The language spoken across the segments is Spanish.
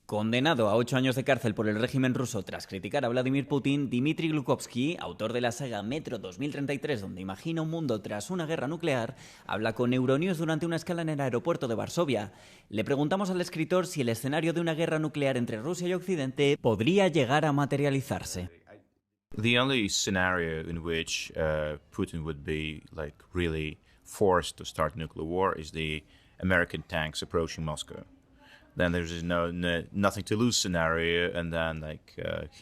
Condenado a 8 años de cárcel por el régimen ruso tras criticar a Vladimir Putin, Dmitry Glukovsky, autor de la saga Metro 2033, donde imagina un mundo tras una guerra nuclear, habla con Euronews durante una escala en el aeropuerto de Varsovia. Le preguntamos al escritor si el escenario de una guerra nuclear entre Rusia y Occidente podría llegar a materializarse. The only scenario in which Putin would be really forced to start nuclear war is the American tanks approaching Moscow. Then there's nothing to lose scenario, and then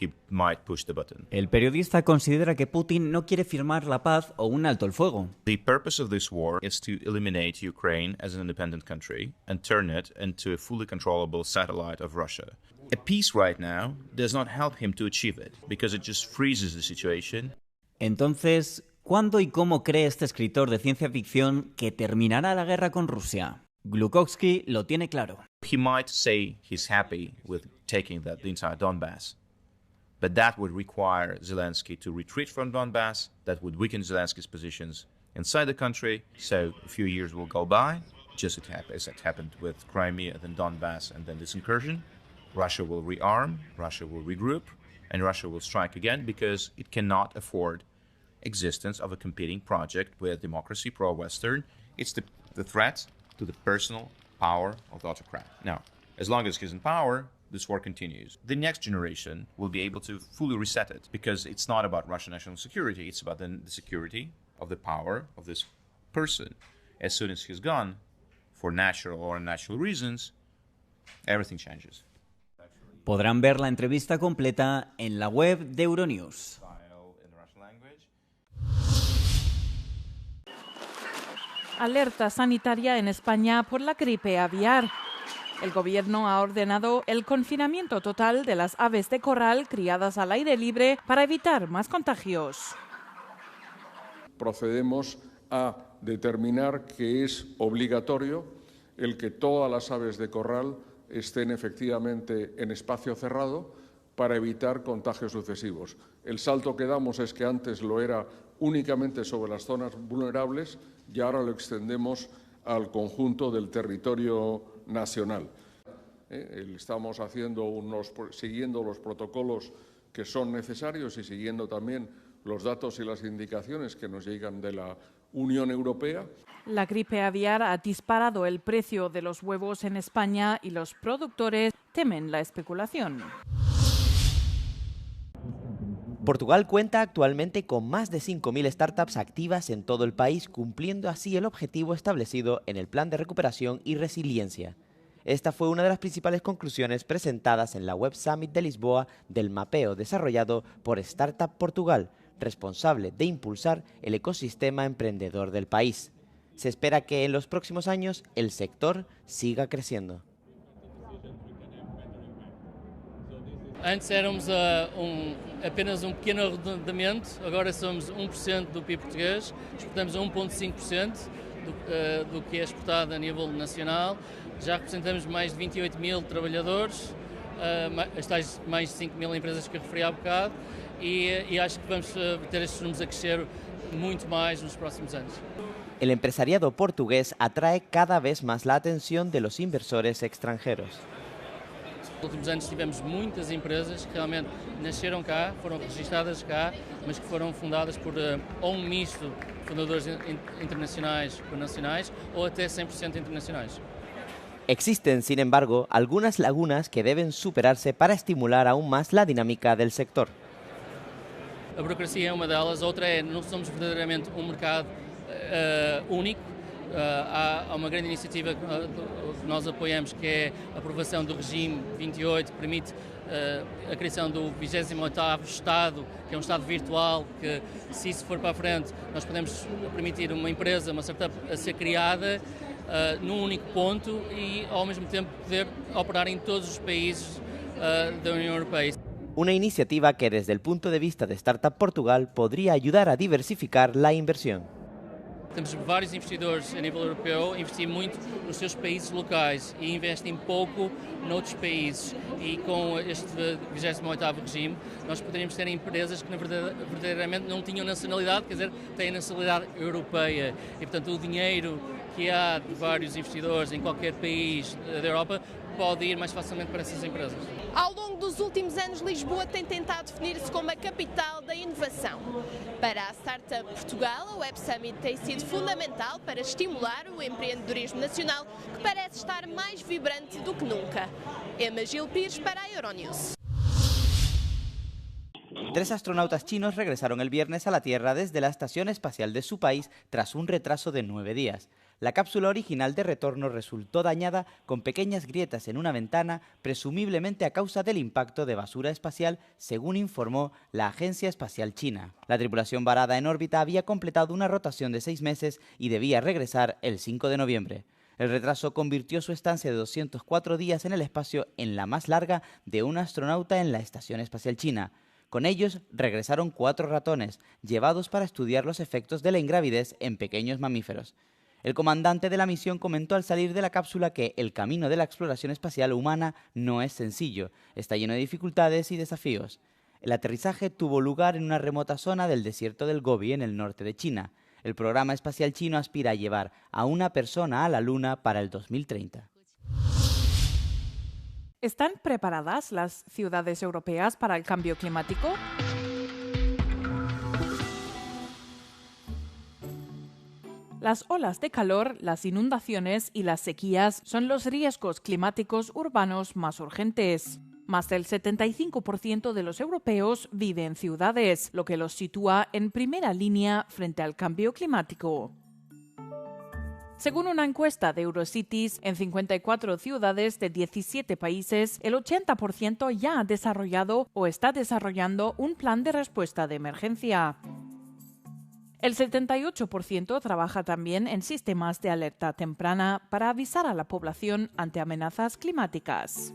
he might push the button. El periodista considera que Putin no quiere firmar la paz o un alto el fuego. The purpose of this war is to eliminate Ukraine as an independent country and turn it into a fully controllable satellite of Russia. A peace right now does not help him to achieve it, because it just freezes the situation. Entonces, ¿cuándo y cómo cree este escritor de ciencia ficción que terminará la guerra con Rusia? Glukovsky lo tiene claro. He might say he's happy with taking the entire Donbass, but that would require Zelensky to retreat from Donbass. That would weaken Zelensky's positions inside the country. So a few years will go by, just as it happened with Crimea, then Donbass, and then this incursion. Russia will rearm, Russia will regroup, and Russia will strike again because it cannot afford existence of a competing project with democracy pro-Western. It's the threat to the personal power of the autocrat. Now, as long as he's in power, this war continues. The next generation will be able to fully reset it because it's not about Russian national security, it's about the security of the power of this person. As soon as he's gone, for natural or unnatural reasons, everything changes. Podrán ver la entrevista completa en la web de Euronews. Alerta sanitaria en España por la gripe aviar. El gobierno ha ordenado el confinamiento total de las aves de corral criadas al aire libre para evitar más contagios. Procedemos a determinar que es obligatorio el que todas las aves de corral estén efectivamente en espacio cerrado para evitar contagios sucesivos. El salto que damos es que antes lo era únicamente sobre las zonas vulnerables y ahora lo extendemos al conjunto del territorio nacional. Estamos siguiendo los protocolos que son necesarios y siguiendo también los datos y las indicaciones que nos llegan de la Unión Europea. La gripe aviar ha disparado el precio de los huevos en España y los productores temen la especulación. Portugal cuenta actualmente con más de 5.000 startups activas en todo el país, cumpliendo así el objetivo establecido en el Plan de Recuperación y Resiliencia. Esta fue una de las principales conclusiones presentadas en la Web Summit de Lisboa del mapeo desarrollado por Startup Portugal, responsable de impulsar el ecosistema emprendedor del país. Se espera que en los próximos años el sector siga creciendo. Antes éramos apenas pequeno arredondamento, agora somos 1% do PIB português, exportamos a 1,5% do que é exportado a nível nacional, já representamos mais de 28.000 trabalhadores, mais de 5.000 empresas que eu referi há bocado, e acho que vamos ter estes números a crescer muito mais nos próximos anos. El empresariado portugués atrae cada vez más la atención de los inversores extranjeros. Nos últimos anos tivemos muitas empresas que realmente nasceram cá, foram registradas cá, mas que foram fundadas por ou um misto de fundadores internacionais com nacionais ou até 100% internacionais. Existen, sin embargo, algunas lagunas que deben superarse para estimular aún más la dinámica del sector. A burocracia é uma delas, outra é não somos verdadeiramente um mercado único. Há uma grande iniciativa que nós apoiamos, que é a aprovação do regime 28, que permite a criação do 28º Estado, que é um Estado virtual, que se isso for para a frente, nós podemos permitir uma empresa, uma startup a ser criada num único ponto e ao mesmo tempo poder operar em todos os países da União Europeia. Una iniciativa que desde el punto de vista de Startup Portugal podría ayudar a diversificar la inversión. Temos vários investidores a nível europeu, investem muito nos seus países locais e investem pouco noutros países. E com este 28º regime, nós poderíamos ter empresas que verdadeiramente não tinham nacionalidade, quer dizer, têm nacionalidade europeia. E, portanto, o dinheiro que há de vários investidores em qualquer país da Europa pode ir mais facilmente para essas empresas. Ao longo dos últimos anos, Lisboa tem tentado definir-se como a capital da inovação. Para a Startup Portugal, a Web Summit tem sido fundamental para estimular o empreendedorismo nacional, que parece estar mais vibrante do que nunca. Emma Gil Pires para a Euronews. 3 astronautas chinos regresaron el viernes a la Tierra desde la estación espacial de su país tras un retraso de 9 días. La cápsula original de retorno resultó dañada con pequeñas grietas en una ventana, presumiblemente a causa del impacto de basura espacial, según informó la Agencia Espacial China. La tripulación varada en órbita había completado una rotación de 6 meses y debía regresar el 5 de noviembre. El retraso convirtió su estancia de 204 días en el espacio en la más larga de un astronauta en la Estación Espacial China. Con ellos regresaron 4 ratones, llevados para estudiar los efectos de la ingravidez en pequeños mamíferos. El comandante de la misión comentó al salir de la cápsula que el camino de la exploración espacial humana no es sencillo, está lleno de dificultades y desafíos. El aterrizaje tuvo lugar en una remota zona del desierto del Gobi, en el norte de China. El programa espacial chino aspira a llevar a una persona a la Luna para el 2030. ¿Están preparadas las ciudades europeas para el cambio climático? Las olas de calor, las inundaciones y las sequías son los riesgos climáticos urbanos más urgentes. Más del 75% de los europeos vive en ciudades, lo que los sitúa en primera línea frente al cambio climático. Según una encuesta de Eurocities, en 54 ciudades de 17 países, el 80% ya ha desarrollado o está desarrollando un plan de respuesta de emergencia. El 78% trabaja también en sistemas de alerta temprana para avisar a la población ante amenazas climáticas.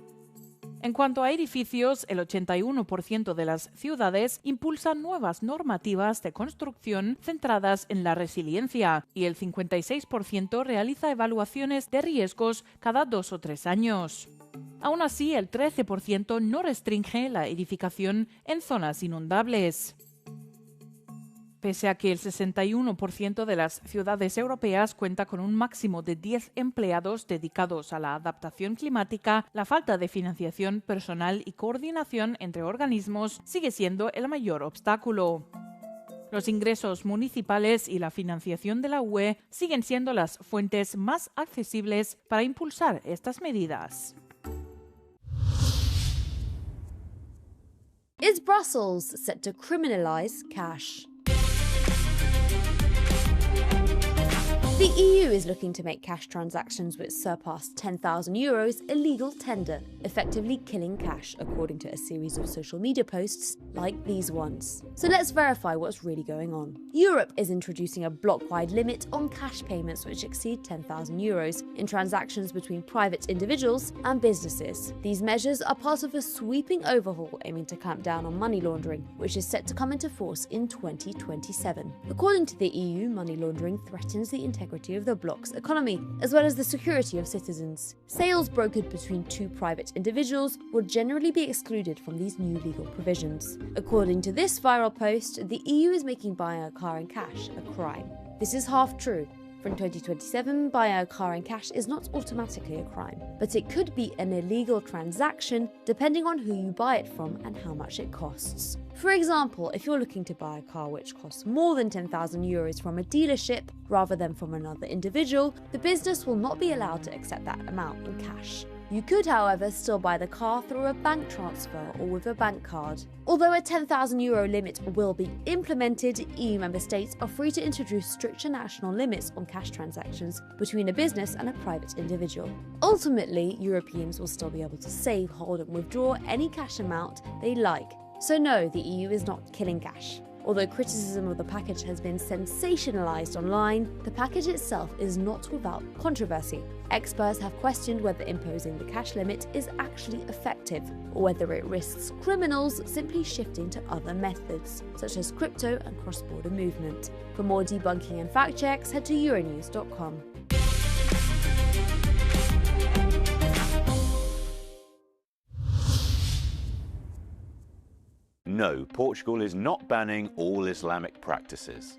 En cuanto a edificios, el 81% de las ciudades impulsan nuevas normativas de construcción centradas en la resiliencia y el 56% realiza evaluaciones de riesgos cada 2 o 3 años. Aún así, el 13% no restringe la edificación en zonas inundables. Pese a que el 61% de las ciudades europeas cuenta con un máximo de 10 empleados dedicados a la adaptación climática, la falta de financiación personal y coordinación entre organismos sigue siendo el mayor obstáculo. Los ingresos municipales y la financiación de la UE siguen siendo las fuentes más accesibles para impulsar estas medidas. Is Brussels set to criminalize cash? The EU is looking to make cash transactions which surpass €10,000 illegal tender, effectively killing cash, according to a series of social media posts like these ones. So let's verify what's really going on. Europe is introducing a block-wide limit on cash payments which exceed €10,000 in transactions between private individuals and businesses. These measures are part of a sweeping overhaul aiming to clamp down on money laundering, which is set to come into force in 2027. According to the EU, money laundering threatens the integrity of the bloc's economy, as well as the security of citizens. Sales brokered between 2 private individuals will generally be excluded from these new legal provisions. According to this viral post, the EU is making buying a car in cash a crime. This is half true. From 2027, buying a car in cash is not automatically a crime, but it could be an illegal transaction depending on who you buy it from and how much it costs. For example, if you're looking to buy a car which costs more than €10,000 from a dealership rather than from another individual, the business will not be allowed to accept that amount in cash. You could, however, still buy the car through a bank transfer or with a bank card. Although a €10,000 limit will be implemented, EU member states are free to introduce stricter national limits on cash transactions between a business and a private individual. Ultimately, Europeans will still be able to save, hold and withdraw any cash amount they like. So no, the EU is not killing cash. Although criticism of the package has been sensationalized online, the package itself is not without controversy. Experts have questioned whether imposing the cash limit is actually effective, or whether it risks criminals simply shifting to other methods, such as crypto and cross-border movement. For more debunking and fact checks, head to Euronews.com. No, Portugal is not banning all Islamic practices.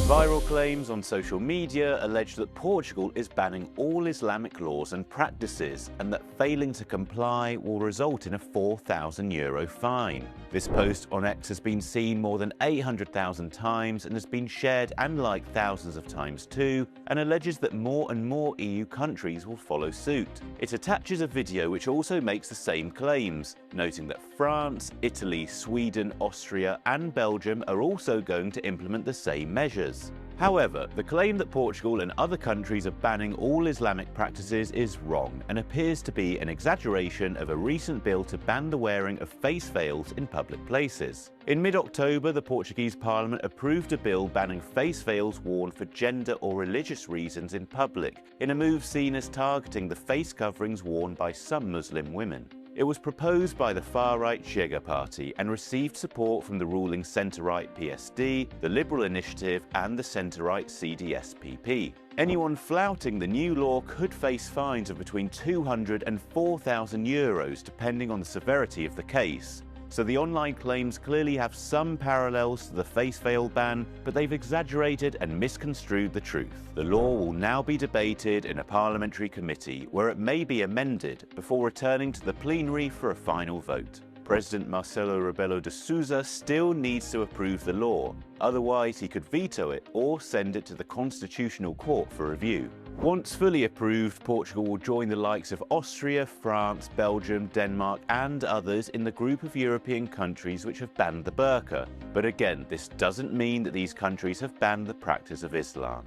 Viral claims on social media allege that Portugal is banning all Islamic laws and practices, and that failing to comply will result in a €4,000 fine. This post on X has been seen more than 800,000 times and has been shared and liked thousands of times too, and alleges that more and more EU countries will follow suit. It attaches a video which also makes the same claims, noting that France, Italy, Sweden, Austria and Belgium are also going to implement the same measures. However, the claim that Portugal and other countries are banning all Islamic practices is wrong and appears to be an exaggeration of a recent bill to ban the wearing of face veils in public places. In mid-October, the Portuguese Parliament approved a bill banning face veils worn for gender or religious reasons in public, in a move seen as targeting the face coverings worn by some Muslim women. It was proposed by the far-right Chega party and received support from the ruling centre-right PSD, the Liberal Initiative and the centre-right CDS-PP. Anyone flouting the new law could face fines of between €200 and €4,000 depending on the severity of the case. So the online claims clearly have some parallels to the face veil ban, but they've exaggerated and misconstrued the truth. The law will now be debated in a parliamentary committee where it may be amended before returning to the plenary for a final vote. President Marcelo Rebelo de Sousa still needs to approve the law, otherwise he could veto it or send it to the Constitutional Court for review. Once fully approved, Portugal will join the likes of Austria, France, Belgium, Denmark and others in the group of European countries which have banned the burqa. But again, this doesn't mean that these countries have banned the practice of Islam.